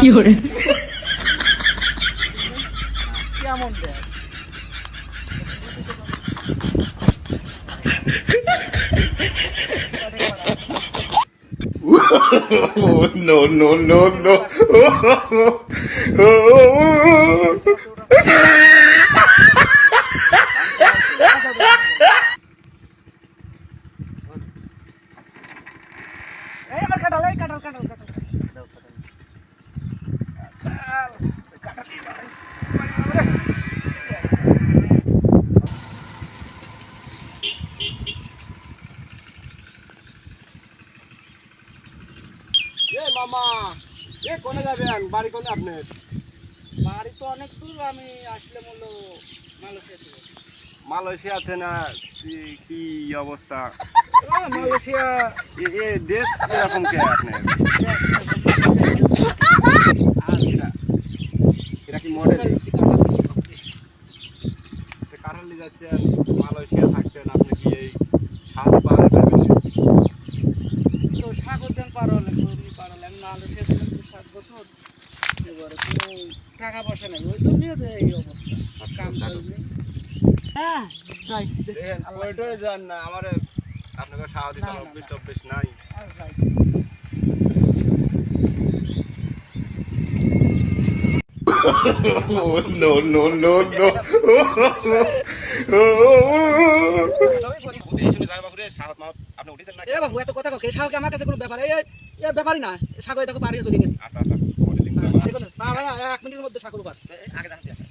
fiore, কেমন দেখ No, no, no, no. এই আমার কাঁঠাল এই কাঁঠাল কাঁঠাল কাঁঠাল কাঁঠাল নিয়ে বাড়াইস মামা কোনে যাবেন বাড়ি কোনে আপনার বাড়ি তো অনেক দূর আমি আসলে মূল্য মালয়েশিয়া থেকে মালয়েশিয়াতে না কি অবস্থা মালয়েশিয়া এ দেশ এরকম কে আপনার এরা কি মডেল কারালি যাচ্ছেন মালয়েশিয়া থাকছেন আপনি কি এই স্বাদ পাহাড়ে পাবেন তো সাগর দেন পার হলে পারলে আমি মালয়েশিয়া ছিলাম 7 বছর এবারে কোনো টাকা পয়সা নেই ওই জন্য এই অবস্থা কাম করবে হ্যাঁ যাই ওইটাই যান না আমার আপনাকে সাহায্য না, না, অফিস টফিস নাই আর যাই No, no, no, no. আপনি উঠেছেন না এ বাবু এত কথা কে শালকে আমার কাছে কোনো ব্যাপার এই ব্যাপারই না সাগর দেখো পাড়িয়ে চলে গেছি আচ্ছা আচ্ছা দেখো না ভাই 1 মিনিটের মধ্যে সাগর পার আগে জানতে আসে